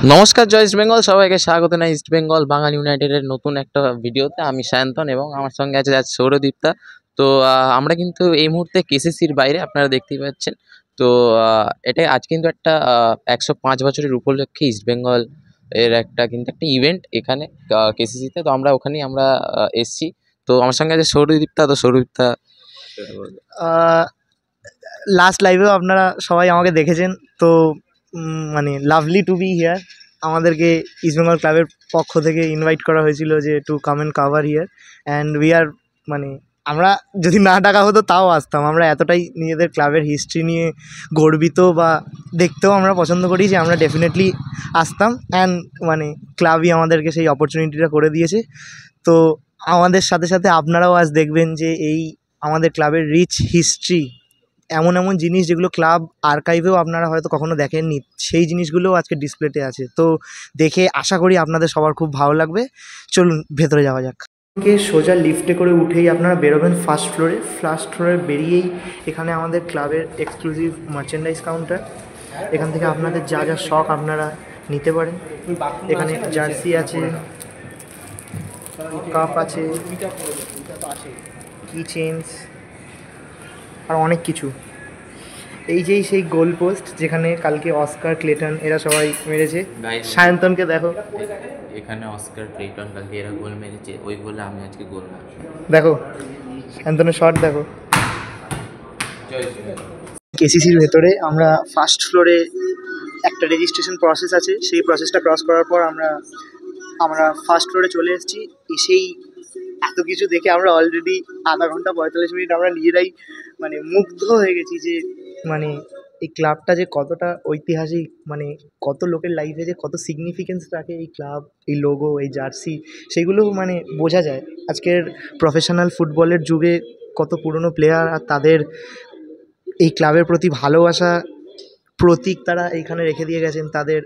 নমস্কার, জয় ইস্ট বেঙ্গল। সবাইকে স্বাগত জানাই ইস্ট বেঙ্গল বাঙালি ইউনাইটেডের নতুন একটা ভিডিওতে। আমি সায়ন্তন এবং আমার সঙ্গে আছে আজ সৌরদীপ্তা। তো আমরা কিন্তু এই মুহূর্তে কেসিসির বাইরে, আপনারা দেখতেই পাচ্ছেন। তো এটা আজ কিন্তু একটা 105 বছরের উপলক্ষে ইস্ট বেঙ্গল এর একটা ইভেন্ট এখানে কেসিসিতে। তো আমরা ওখানেই এসছি। তো আমার সঙ্গে আছে সৌরদীপ্তা। তো সৌরদীপ্তা, লাস্ট লাইভেও আপনারা সবাই আমাকে দেখেছেন। তো মানে লাভলি টু বি হিয়ার। আমাদেরকে ইস্টবেঙ্গল ক্লাবের পক্ষ থেকে ইনভাইট করা হয়েছিল যে to come and cover here, and we are মানে আমরা যদি না ডাকা হতো তাও আসতাম। আমরা এতটাই নিজেদের ক্লাবের হিস্ট্রি নিয়ে গর্বিত বা দেখতেও আমরা পছন্দ করি যে আমরা ডেফিনেটলি আসতাম। অ্যান্ড মানে ক্লাবই আমাদেরকে সেই অপরচুনিটিটা করে দিয়েছে। তো আমাদের সাথে সাথে আপনারাও আজ দেখবেন যে এই আমাদের ক্লাবের রিচ হিস্ট্রি, এমন এমন জিনিস যেগুলো ক্লাব আর্কাইভেও আপনারা হয়তো কখনো দেখেননি, সেই জিনিসগুলোও আজকে ডিসপ্লেতে আছে। তো দেখে আশা করি আপনাদের সবার খুব ভালো লাগবে। চলুন ভেতরে যাওয়া যাক। সোজা লিফটে করে উঠেই আপনারা বেরোবেন ফার্স্ট ফ্লোরে বেরিয়েই এখানে আমাদের ক্লাবের এক্সক্লুসিভ মার্চেন্ডাইজ কাউন্টার। এখান থেকে আপনাদের যা যা শখ আপনারা নিতে পারেন। এখানে জার্সি আছে, কাপ আছে, কি চেইনস আর অনেক কিছু। এই যেই সেই গোল পোস্ট যেখানে কালকে অস্কার ক্লেটন এরা সবাই মেরেছে। সায়ন্তনকে দেখো, এখানে অস্কার ক্লেটন কালকে এরা গোল মেরেছে, ওই গোলে আমি আজকে গোল মারছি। দেখো সায়ন্তনের শট দেখো। কেসিসির ভেতরে আমরা ফার্স্ট ফ্লোরে একটা রেজিস্ট্রেশন প্রসেস আছে, সেই প্রসেসটা ক্রস করার পর আমরা ফার্স্ট ফ্লোরে চলে এসেছি। এসেই এত কিছু দেখে আমরা অলরেডি আধা ঘন্টা 45 মিনিট আমরা নিজেরাই মানে মুগ্ধ হয়ে গেছি যে মানে এই ক্লাবটা যে কতটা ঐতিহাসিক, মানে কত লোকের লাইফে যে কত সিগনিফিকেন্স রাখে এই ক্লাব, এই লোগো, এই জার্সি, সেগুলো মানে বোঝা যায়। আজকের প্রফেশনাল ফুটবলের যুগে কত পুরনো প্লেয়ার আর তাদের এই ক্লাবের প্রতি ভালোবাসা প্রতীক তারা এইখানে রেখে দিয়ে গেছেন তাদের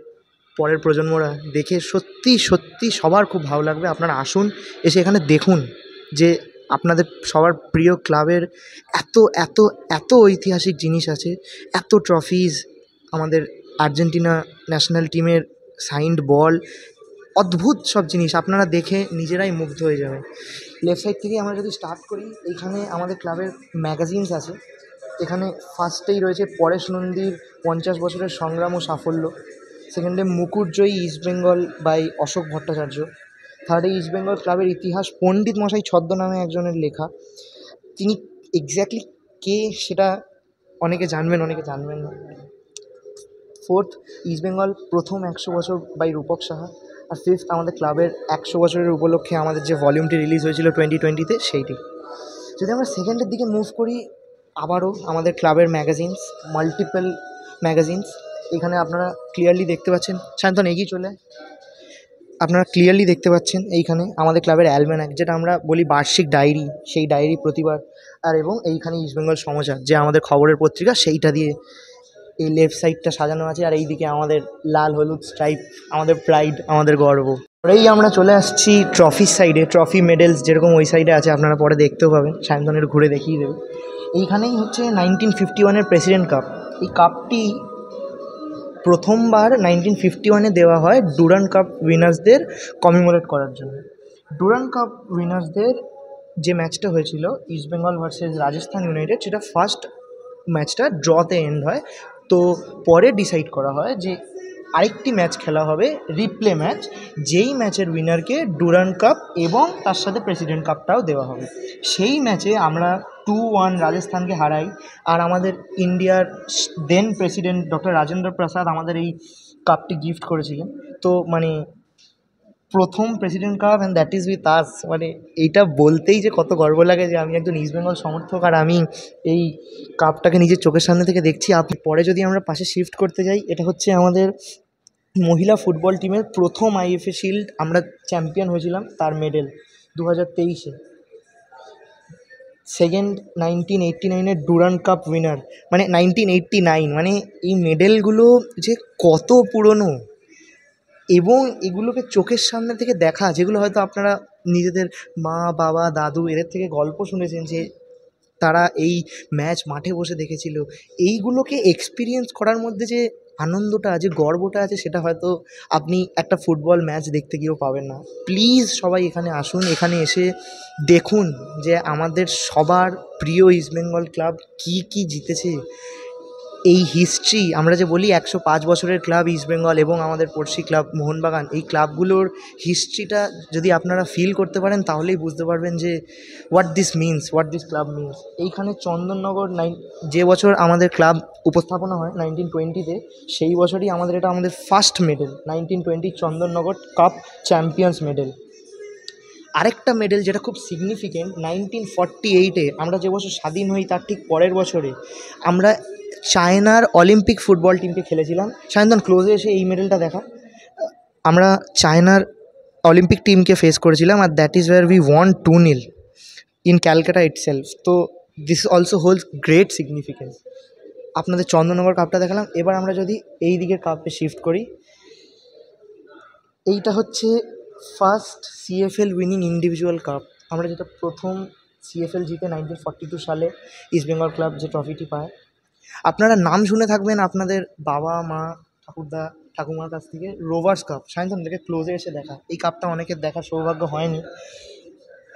পরের প্রজন্মরা। দেখে সত্যি সত্যি সবার খুব ভালো লাগবে। আপনারা আসুন, এসে এখানে দেখুন যে আপনাদের সবার প্রিয় ক্লাবের এত এত এত ঐতিহাসিক জিনিস আছে, এত ট্রফিজ, আমাদের আর্জেন্টিনা ন্যাশনাল টিমের সাইন্ড বল, অদ্ভুত সব জিনিস আপনারা দেখে নিজেরাই মুগ্ধ হয়ে যাবেন। লেফট সাইড থেকে আমরা যদি স্টার্ট করি, এইখানে আমাদের ক্লাবের ম্যাগাজিনস আছে। এখানে ফার্স্টেই রয়েছে পরেশ নন্দীর 50 বছরের সংগ্রাম ও সাফল্য। সেকেন্ডে মুকুটজয়ী ইস্টবেঙ্গল বাই অশোক ভট্টাচার্য। থার্ডে ইস্টবেঙ্গল ক্লাবের ইতিহাস পণ্ডিত মশাই ছদ্মনামে একজনের লেখা। তিনি এক্স্যাক্টলি কে সেটা অনেকে জানবেন, অনেকে জানবেন না। ফোর্থ, ইস্টবেঙ্গল প্রথম 100 বছর বাই রূপক সাহা। আর ফিফথ, আমাদের ক্লাবের 100 বছরের উপলক্ষে আমাদের যে ভলিউমটি রিলিজ হয়েছিল 2020-তে, সেইটি। যদি আমরা সেকেন্ডের দিকে মুভ করি, আবারও আমাদের ক্লাবের ম্যাগাজিনস, মাল্টিপল ম্যাগাজিনস। এখানে আপনারা ক্লিয়ারলি দেখতে পাচ্ছেন, সায়ন্তন এগিয়ে চলে, আপনারা ক্লিয়ারলি দেখতে পাচ্ছেন এইখানে আমাদের ক্লাবের অ্যালম্যানাক, যেটা আমরা বলি বার্ষিক ডায়েরি, সেই ডায়েরি প্রতিবার। আর এবং এইখানে ইস্টবেঙ্গল সমাচার, যে আমাদের খবরের পত্রিকা, সেইটা দিয়ে এই লেফট সাইডটা সাজানো আছে। আর এইদিকে আমাদের লাল হলুদ স্ট্রাইপ, আমাদের প্রাইড, আমাদের গর্ব। পরেই আমরা চলে আসছি ট্রফির সাইডে। ট্রফি মেডেলস যেরকম ওই সাইডে আছে, আপনারা পরে দেখতেও পাবেন, সায়ন্তনের ঘুরে দেখিয়ে দেবে। এইখানেই হচ্ছে 1951-এর প্রেসিডেন্ট কাপ। এই কাপটি প্রথমবার 1951-এ দেওয়া হয় ডুরান্ড কাপ উইনার্সদের কমিমোরেট করার জন্য। ডুরান্ড কাপ উইনার্সদের যে ম্যাচটা হয়েছিল ইস্টবেঙ্গল ভার্সেস রাজস্থান ইউনাইটেড, সেটা ফার্স্ট ম্যাচটা ড্রতে এন্ড হয়। তো পরে ডিসাইড করা হয় যে আরেকটি ম্যাচ খেলা হবে, রিপ্লে ম্যাচ, যেই ম্যাচের উইনারকে ডুরান্ড কাপ এবং তার সাথে প্রেসিডেন্ট কাপটাও দেওয়া হবে। সেই ম্যাচে আমরা 2-1 রাজস্থানকে হারাই। আর আমাদের ইন্ডিয়ার দেন প্রেসিডেন্ট ডক্টর রাজেন্দ্র প্রসাদ আমাদের এই কাপটি গিফট করেছিলেন। তো মানে প্রথম president cup, and that is with us. মানে এইটা বলতেই যে কত গর্ব লাগে যে আমি একজন ইস্টবেঙ্গল সমর্থক আর আমি এই কাপটাকে নিজের চোখের সামনে থেকে দেখছি। আপনি পরে যদি আমরা পাশে শিফট করতে যাই, এটা হচ্ছে আমাদের মহিলা ফুটবল টিমের প্রথম আইএফএ শিল্ড, আমরা চ্যাম্পিয়ন হয়েছিলাম, তার মেডেল 2023-এ। সেকেন্ড 1989-এর ডুরান্ড কাপ উইনার, মানে 1989, মানে এই মেডেলগুলো যে কত পুরনো, এবং এগুলোকে চোখের সামনে থেকে দেখা, যেগুলো হয়তো আপনারা নিজেদের মা বাবা দাদু এদের থেকে গল্প শুনেছেন যে তারা এই ম্যাচ মাঠে বসে দেখেছিল, এইগুলোকে এক্সপিরিয়েন্স করার মধ্যে যে আনন্দটা, যে গর্বটা আছে, সেটা হয়তো আপনি একটা ফুটবল ম্যাচ দেখতে গিয়েও পাবেন না। প্লিজ সবাই এখানে আসুন, এখানে এসে দেখুন যে আমাদের সবার প্রিয় ইস্টবেঙ্গল ক্লাব কী কী জিতেছে। এই হিস্ট্রি, আমরা যে বলি 105 বছরের ক্লাব ইস্টবেঙ্গল এবং আমাদের পড়শি ক্লাব মোহনবাগান, এই ক্লাবগুলোর হিস্ট্রিটা যদি আপনারা ফিল করতে পারেন তাহলেই বুঝতে পারবেন যে হোয়াট দিস ক্লাব মিনস। এইখানে চন্দননগর যে বছর আমাদের ক্লাব উপস্থাপনা হয় 1920-তে, সেই বছরই আমাদের first medal 1920 Chandannagar cup champions medal. আরেকটা মেডেল যেটা খুব সিগনিফিকেন্ট, 1948-এ আমরা যে বছর স্বাধীন হই তার ঠিক পরের বছরে আমরা চায়নার অলিম্পিক ফুটবল টিমকে খেলেছিলাম। সায়ন্তন ক্লোজে এসে এই মেডেলটা দেখা। আমরা চায়নার অলিম্পিক টিমকে ফেস করেছিলাম, আর that is where we won 2-0 in Calcutta itself. তো this also holds great significance. আপনাদের চন্দননগর কাপটা দেখালাম, এবার আমরা যদি এই দিকের কাপে শিফট করি, এইটা হচ্ছে first CFL winning individual cup. আমরা যেটা প্রথম সিএফএল জিতে 1942 সালে ইস্টবেঙ্গল ক্লাব যে ট্রফিটি পায়। আপনারা নাম শুনে থাকবেন আপনাদের বাবা মা ঠাকুরদা ঠাকুমার কাছ থেকে, রোভার্স কাপ। সায়ন্তন দেখে ক্লোজে এসে দেখা, এই কাপটা অনেকের দেখার সৌভাগ্য হয়নি।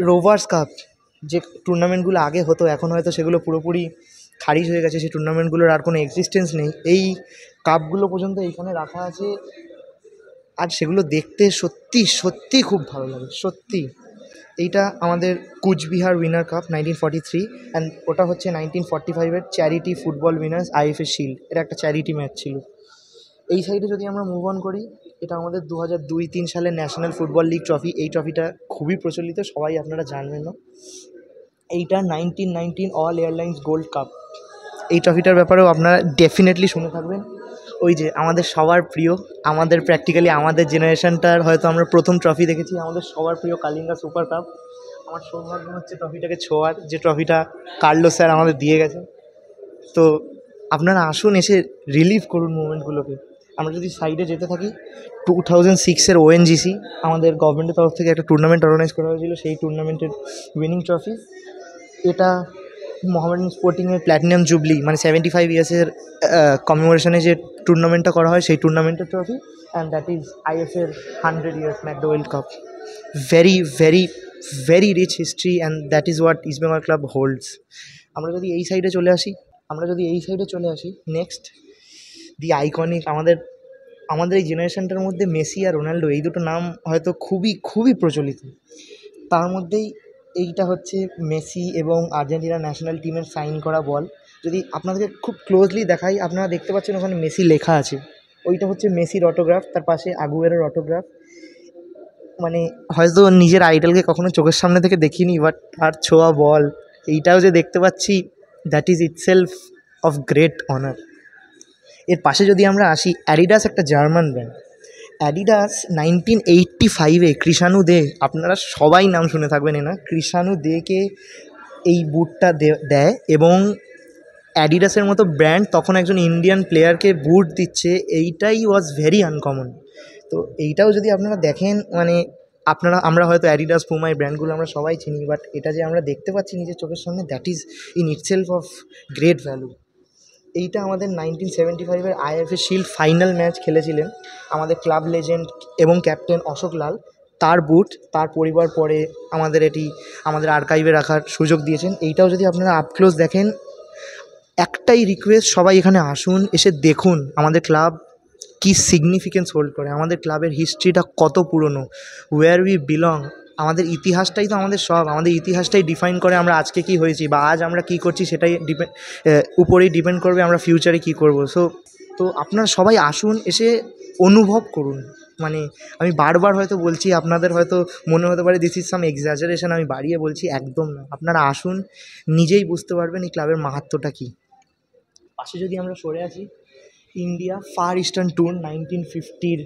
রোভার্স কাপ, যে টুর্নামেন্টগুলো আগে হতো, এখন হয়তো সেগুলো পুরোপুরি খারিজ হয়ে গেছে, সেই টুর্নামেন্টগুলোর আর কোনো এক্সিস্টেন্স নেই। এই কাপগুলো পর্যন্ত এইখানে রাখা আছে, আর সেগুলো দেখতে সত্যি সত্যি খুব ভালো লাগে, সত্যি। এইটা আমাদের কুচবিহার উইনার কাপ 1943, অ্যান্ড ওটা হচ্ছে 1945-এর charity football winners IFA shield. এটা একটা চ্যারিটি ম্যাচ ছিল। এই সাইডে যদি আমরা মুভ অন করি, এটা আমাদের 2002-03 সালের ন্যাশনাল ফুটবল লিগ ট্রফি। এই ট্রফিটা খুবই প্রচলিত, সবাই আপনারা জানবেনও। এইটা 1919 অল এয়ারলাইন্স গোল্ড কাপ। এই ট্রফিটার ব্যাপারেও আপনারা ডেফিনেটলি শুনে থাকবেন। ওই যে আমাদের সবার প্রিয়, আমাদের প্র্যাকটিক্যালি আমাদের জেনারেশনটার হয়তো আমরা প্রথম ট্রফি দেখেছি, আমাদের সবার প্রিয় কালিঙ্গা সুপার কাপ। আমার সৌভাগ্য হচ্ছে ট্রফিটাকে ছোঁয়ার, যে ট্রফিটা কার্লো স্যার আমাদের দিয়ে গেছে। তো আপনারা আসুন, এসে রিলিভ করুন মুমেন্টগুলোকে। আমরা যদি সাইডে যেতে থাকি, 2006-এর ওএনজিসি আমাদের গভর্নমেন্টের তরফ থেকে একটা টুর্নামেন্ট অর্গানাইজ করা হয়েছিল, সেই টুর্নামেন্টের উইনিং ট্রফি এটা। মোহামেডান স্পোর্টিংয়ের প্ল্যাটিনাম জুবলি, মানে 75 ইয়ার্সের কমেমোরেশনে যে টুর্নামেন্টটা করা হয়, সেই টুর্নামেন্টের ট্রফি। অ্যান্ড দ্যাট ইজ আইএফএর 100 years McDowell cup. Very very very rich history, and that is what East Bengal club holds. আমরা যদি এই সাইডে চলে আসি, নেক্সট দি আইকনিক, আমাদের এই জেনারেশনটার মধ্যে মেসি আর রোনাল্ডো, এই দুটো নাম হয়তো খুবই খুবই প্রচলিত। তার মধ্যেই এইটা হচ্ছে মেসি এবং আর্জেন্টিনা ন্যাশনাল টিমের সাইন করা বল। যদি আপনাদেরকে খুব ক্লোজলি দেখাই, আপনারা দেখতে পাচ্ছেন ওখানে মেসি লেখা আছে, ওইটা হচ্ছে মেসির অটোগ্রাফ, তার পাশে আগুয়েরোর অটোগ্রাফ। মানে হয়তো নিজের আইডলকে কখনো চোখের সামনে থেকে দেখিনি, বাট তার ছোঁয়া বল এইটাও যে দেখতে পাচ্ছি, that is itself of great honour. এর পাশে যদি আমরা আসি, অ্যাডিডাস একটা জার্মান ব্র্যান্ড। অ্যাডিডাস 1985-এ কৃষাণু দে, আপনারা সবাই নাম শুনে থাকবেন না, কৃষাণু দেকে এই বুটটা দেয়। এবং অ্যাডিডাসের মতো ব্র্যান্ড তখন একজন ইন্ডিয়ান প্লেয়ারকে বুট দিচ্ছে, এইটাই ওয়াজ ভেরি আনকমন। তো এইটাও যদি আপনারা দেখেন, মানে আমরা হয়তো অ্যাডিডাস পুমা এই ব্র্যান্ডগুলো আমরা সবাই চিনি, বাট এটা যে আমরা দেখতে পাচ্ছি নিজের চোখের সামনে, that is in itself of great value. এইটা আমাদের 1975-এর আইএফএ শিল্ড ফাইনাল ম্যাচ খেলেছিলেন আমাদের ক্লাব লেজেন্ড এবং ক্যাপ্টেন অশোক লাল। তার বুট তার পরিবার পরে আমাদের আর্কাইভে রাখার সুযোগ দিয়েছেন। এইটাও যদি আপনারা আপ ক্লোজ দেখেন, একটাই রিকোয়েস্ট, সবাই এখানে আসুন, এসে দেখুন আমাদের ক্লাব কী সিগনিফিকেন্স হোল্ড করে, আমাদের ক্লাবের হিস্ট্রিটা কত পুরনো, ওয়্যার উই বিলং। আমাদের ইতিহাসটাই তো আমাদের সব, আমাদের ইতিহাসটাই ডিফাইন করে আমরা আজকে কী হয়েছি বা আজ আমরা কী করছি, সেটাই উপরেই ডিপেন্ড করবে আমরা ফিউচারে কী করবো। তো আপনারা সবাই আসুন, এসে অনুভব করুন। মানে আমি বারবার হয়তো বলছি, আপনাদের হয়তো মনে হতে পারে দিস ইজ সাম এক্সাজারেশন, আমি বাড়িয়ে বলছি, একদম না। আপনারা আসুন, নিজেই বুঝতে পারবেন এই ক্লাবের মাহাত্ম্যটা কী। পাশে যদি আমরা সরে আসি, ইন্ডিয়া ফার ইস্টার্ন ট্যুর 1950-র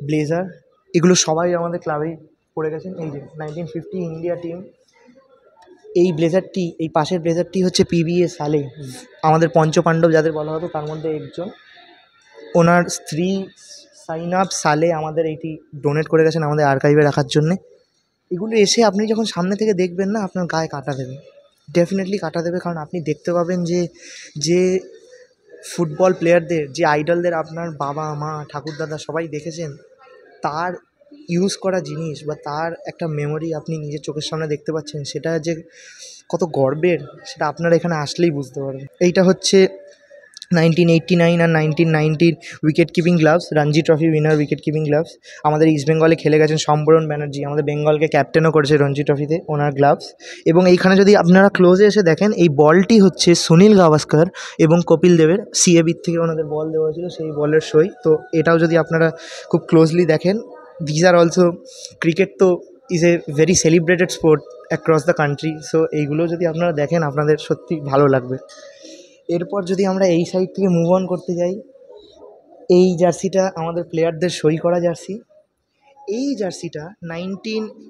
ব্লেজার, এগুলো সবাই আমাদের ক্লাবেই পড়ে গেছেন। এই যে 1950 ইন্ডিয়া টিম, এই ব্লেজারটি, এই পাশের ব্লেজারটি হচ্ছে পিবিএ সালে, আমাদের পঞ্চপাণ্ডব যাদের বলা হতো তার মধ্যে একজন। ওনার স্ত্রী সাইনাব সালে আমাদের এইটি ডোনেট করে গেছেন আমাদের আর্কাইভে রাখার জন্যে। এগুলো এসে আপনি যখন সামনে থেকে দেখবেন না, আপনার গায়ে কাঁটা দেবে, ডেফিনেটলি কাঁটা দেবে। কারণ আপনি দেখতে পাবেন যে ফুটবল প্লেয়ারদের, যে আইডলদের আপনার বাবা মা ঠাকুরদাদা সবাই দেখেছেন, তার ইউজ করা জিনিস বা তার একটা মেমোরি আপনি নিজের চোখের সামনে দেখতে পাচ্ছেন, সেটা যে কত গর্বের সেটা আপনারা এখানে আসলেই বুঝতে পারবেন। এইটা হচ্ছে 1989 আর 1990 wicket keeping gloves, Ranji trophy winner wicket keeping gloves. আমাদের ইস্ট বেঙ্গলে খেলে গেছেন সম্বরণ ব্যানার্জি, আমাদের বেঙ্গলকে ক্যাপ্টেনও করেছে রঞ্জি ট্রফিতে, ওনার গ্লাভস। এবং এইখানে যদি আপনারা ক্লোজে এসে দেখেন, এই বলটি হচ্ছে সুনীল গাভাস্কর এবং কপিল দেবের সিএবির থেকে ওনাদের বল দেওয়া হয়েছিল, সেই বলের সই। তো এটাও যদি আপনারা খুব ক্লোজলি দেখেন, দিজ আর অলসো, ক্রিকেট তো is a very celebrated sport across the country. So এইগুলো যদি আপনারা দেখেন আপনাদের সত্যি ভালো লাগবে। এরপর যদি আমরা এই সাইড থেকে মুভ অন করতে যাই, এই জার্সিটা আমাদের প্লেয়ারদের সই করা জার্সি। এই জার্সিটা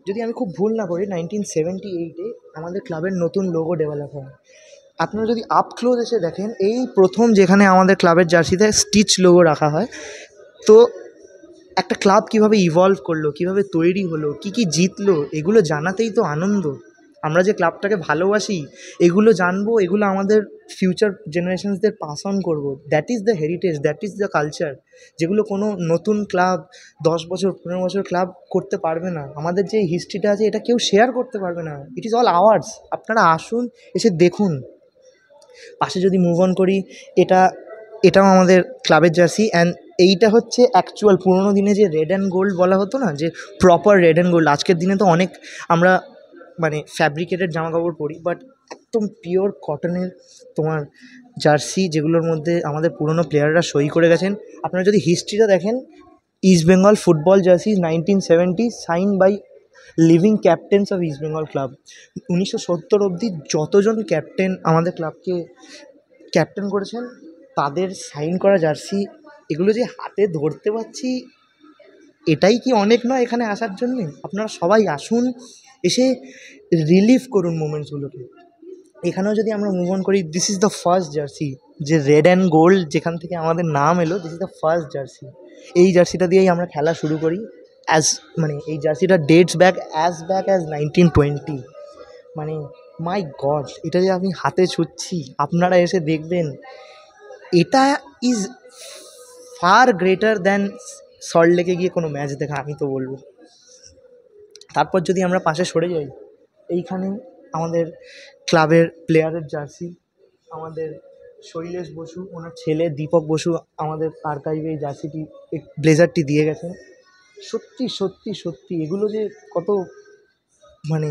যদি আমি খুব ভুল না করি 1978-এ আমাদের ক্লাবের নতুন লোগো ডেভেলপ হয়। আপনারা যদি আপ ক্লোজ এসে দেখেন, এই প্রথম যেখানে আমাদের ক্লাবের জার্সিতে স্টিচ লোগো রাখা হয়। তো একটা ক্লাব কীভাবে ইভলভ করলো, কীভাবে তৈরি হলো, কী কী জিতলো, এগুলো জানাতেই তো আনন্দ। আমরা যে ক্লাবটাকে ভালোবাসি, এগুলো জানবো, এগুলো আমাদের ফিউচার জেনারেশনসদের পাস অন করবো। That is the heritage, that is the culture, যেগুলো কোনো নতুন ক্লাব 10 বছর 15 বছর ক্লাব করতে পারবে না। আমাদের যে হিস্ট্রিটা আছে এটা কেউ শেয়ার করতে পারবে না। It is all hours. আপনারা আসুন, এসে দেখুন। পাশে যদি মুভ অন করি, এটাও আমাদের ক্লাবের জার্সি। অ্যান্ড এইটা হচ্ছে অ্যাকচুয়াল পুরোনো দিনে যে রেড অ্যান্ড গোল্ড বলা হতো না, যে প্রপার রেড অ্যান্ড গোল্ড। আজকের দিনে তো অনেক আমরা মানে ফ্যাব্রিকেটেড জামাকাপড় পরি, বাট একদম পিওর কটনের তোমার জার্সি, যেগুলোর মধ্যে আমাদের পুরনো প্লেয়াররা সই করে গেছেন। আপনারা যদি হিস্ট্রিটা দেখেন, East Bengal football jersey 1970 sign by living captains of East Bengal club. 1970 অবধি যতজন ক্যাপ্টেন আমাদের ক্লাবকে ক্যাপ্টেন করেছেন, তাদের সাইন করা জার্সি, এগুলো যে হাতে ধরতে পারছি, এটাই কি অনেক নয় এখানে আসার জন্যে? আপনারা সবাই আসুন, এসে রিলিভ করুন মোমেন্টসগুলোকে। এখানেও যদি আমরা মুভ অন করি, this is the first jersey, যে রেড অ্যান্ড গোল্ড যেখান থেকে আমাদের নাম এলো, this is the first jersey. এই জার্সিটা দিয়েই আমরা খেলা শুরু করি। এই জার্সিটা ডেটস ব্যাক অ্যাজ 1920। মানে মাই গড, এটা যে আমি হাতে ছুঁচ্ছি, আপনারা এসে দেখবেন, এটা ইজ ফার গ্রেটার দ্যান সল্টলেকে গিয়ে কোনো ম্যাচ দেখা, আমি তো বলবো। তারপর যদি আমরা পাশে সরে যাই, এইখানে আমাদের ক্লাবের প্লেয়ারের জার্সি, আমাদের শৈলেশ বসু, ওনার ছেলে দীপক বসু আমাদের আর্কাইভে এই জার্সিটি, এই ব্লেজারটি দিয়ে গেছেন। সত্যি সত্যি সত্যি এগুলো যে কত মানে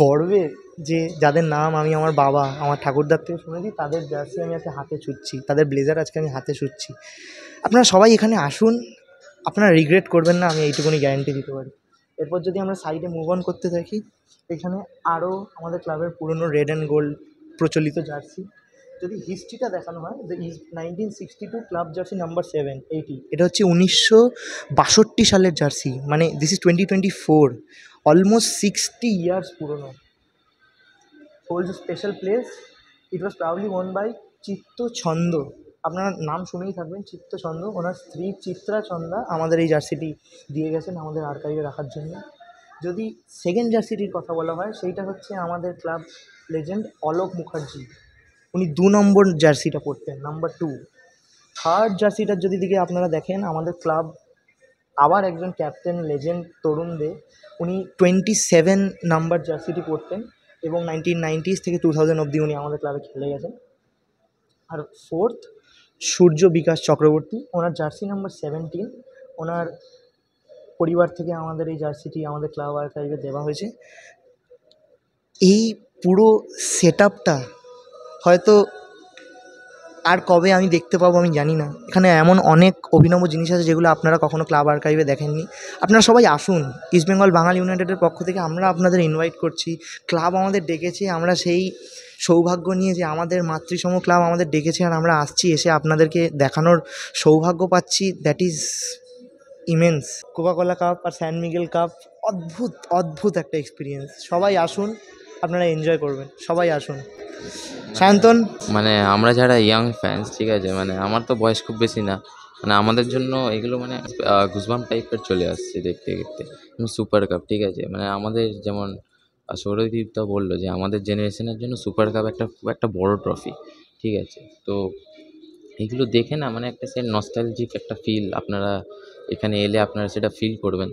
গর্বের, যে যাদের নাম আমি আমার বাবা আমার ঠাকুরদার থেকে শুনেছি, তাদের জার্সি আমি আজকে হাতে ছুঁচ্ছি, তাদের ব্লেজার আজকে আমি হাতে ছুঁচ্ছি। আপনারা সবাই এখানে আসুন, আপনারা রিগ্রেট করবেন না, আমি এইটুকুনি গ্যারান্টি দিতে পারি। এরপর যদি আমরা সাইডে মুভ অন করতে থাকি, এখানে আরও আমাদের ক্লাবের পুরনো রেড অ্যান্ড গোল্ড প্রচলিত জার্সি। যদি হিস্ট্রিটা দেখানো হয়, দ্য 1962 ক্লাব জার্সি নাম্বার 780, এটা হচ্ছে 1962 সালের জার্সি। মানে দিস ইজ 2024, অলমোস্ট 60 ইয়ার্স পুরনো। Holds special place. It was proudly owned by Chittachanda. আপনারা নাম শুনেই থাকবেন, চিত্তছন্দ। ওনার স্ত্রী চিত্রা চন্দা আমাদের এই জার্সিটি দিয়ে গেছেন আমাদের আর্কাইভে রাখার জন্য। যদি সেকেন্ড জার্সিটির কথা বলা হয়, সেইটা হচ্ছে আমাদের ক্লাব লেজেন্ড অলোক মুখার্জি। উনি 2 নম্বর জার্সিটা পরতেন, নাম্বার 2। থার্ড জার্সিটার যদি দিকে আপনারা দেখেন, আমাদের ক্লাব আবার একজন ক্যাপ্টেন লেজেন্ড তরুণ দে, উনি 27 নাম্বার জার্সিটি পরতেন এবং 1990s থেকে 2000 অবধি উনি আমাদের ক্লাবে খেলে গেছেন। আর ফোর্থ, সূর্য বিকাশ চক্রবর্তী, ওনার জার্সি নাম্বার 17। ওনার পরিবার থেকে আমাদের এই জার্সিটি আমাদের ক্লাব আর্কাইভে দেওয়া হয়েছে। এই পুরো সেট আপটা হয়তো আর কবে আমি দেখতে পাবো আমি জানি না। এখানে এমন অনেক অভিনব জিনিস আছে যেগুলো আপনারা কখনো ক্লাব আর্কাইভে দেখেননি। আপনারা সবাই আসুন, ইস্ট বেঙ্গল বাঙালি ইউনাইটেডের পক্ষ থেকে আমরা আপনাদের ইনভাইট করছি। ক্লাব আমাদের ডেকেছে, আমরা সেই সৌভাগ্য নিয়ে, যে আমাদের মাতৃসম ক্লাব আমাদের ডেকেছে আর আমরা আসছি, এসে আপনাদেরকে দেখানোর সৌভাগ্য পাচ্ছি। That is immense. Coca Cola cup আর স্যান মিগেল কাপ, অদ্ভুত অদ্ভুত একটা এক্সপিরিয়েন্স। সবাই আসুন, আপনারা এনজয় করবেন, সবাই আসুন। সায়ন্তন, মানে আমরা যারা ইয়াং ফ্যান্স, ঠিক আছে, মানে আমার তো বয়স খুব বেশি না, মানে আমাদের জন্য এগুলো মানে গুজবাম্প টাইপের চলে আসছে দেখতে দেখতে। সুপার কাপ, ঠিক আছে, মানে আমাদের যেমন সৌরদীপটা বললো যে আমাদের জেনারেশনের জন্য সুপার কাপ একটা খুব একটা বড় ট্রফি, ঠিক আছে। তো এগুলো দেখে না মানে একটা সে নস্টালজিক একটা ফিল আপনারা এখানে এলে আপনারা সেটা ফিল করবেন।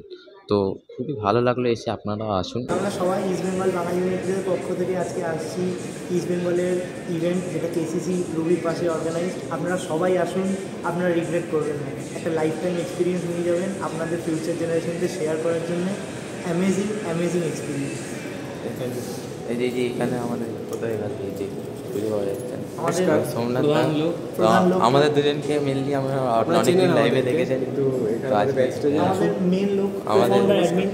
তো খুবই ভালো লাগলো এসে, আপনারাও আসুন। আমরা সবাই ইস্ট বেঙ্গল বাঙালি ইউনিটের পক্ষ থেকে আজকে আসছি ইস্ট বেঙ্গলের ইভেন্ট, যেটা কেসিসি রুবির পাশে অর্গানাইজড। আপনারা সবাই আসুন, আপনারা রিগ্রেট করবেন না। একটা লাইফ টাইম এক্সপিরিয়েন্স নিয়ে যাবেন আপনাদের ফিউচার জেনারেশনকে শেয়ার করার জন্য। Amazing amazing experience. এই যে এখানে আমাদের কোথায় গেল এই যে খুঁজে পাওয়া যাচ্ছে না। আমাদের সোমনাথ প্রধান দা। লোক। তো আমাদের দুজনকে মেনলি আমরা অনেকদিন লাইভে দেখেছেন, কিন্তু তো আজকে আমাদের মেন লোক আমাদের অ্যাডমিন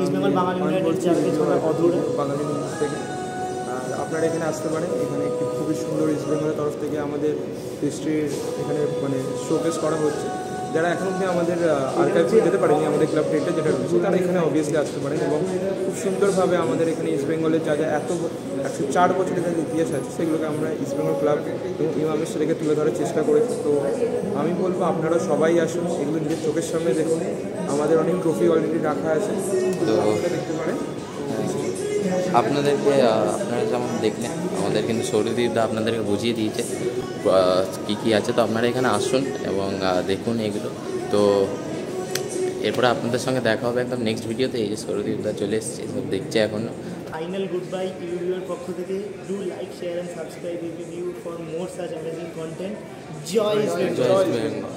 ইস্ট বেঙ্গল বাঙালি ইউনাইটেড চারকে ছোড়া অধুরা বাঙালি নিউজ থেকে। আর আপনারা এখানে আসতে পারেন। এখানে একটি খুবই সুন্দর ইস্ট বেঙ্গলের তরফ থেকে আমাদের হিস্ট্রির এখানে মানে শোকেস করা হচ্ছে। যারা এখন অব্দি আমাদের আর্কাইভে যেতে পারেনি, আমাদের ক্লাব টেন্টে যেটা রয়েছে, তারা এখানে অবভিয়াসলি আসতে পারেন এবং খুব সুন্দরভাবে আমাদের এখানে ইস্ট বেঙ্গলের যা যা 104 বছর এখানে ইতিহাস আছে সেগুলোকে আমরা ইস্ট বেঙ্গল ক্লাব এবং ইমামের সাথে তুলে ধরার চেষ্টা করেছি। তো আমি বলবো আপনারা সবাই আসুন, এগুলো নিজের চোখের সামনে দেখুন। আমাদের অনেক ট্রফি অলরেডি রাখা আছে, তো দেখতে পারেন। আপনাদেরকে আপনারা যেমন দেখলেন, আমাদের কিন্তু সৌরদীপদা আপনাদেরকে বুঝিয়ে দিয়েছে কী কী আছে। তো আপনারা এখানে আসুন এবং দেখুন এগুলো। তো এরপরে আপনাদের সঙ্গে দেখা হবে একদম নেক্সট ভিডিওতে। এই যে সৌরদীপদা চলে এসছে, সব দেখছে এখনও। ফাইনাল গুড বাই ইউর পক্ষ থেকে। Do like, share and subscribe you for more such amazing content. জয় ইস্ট বেঙ্গল। জয় বেঙ্গল।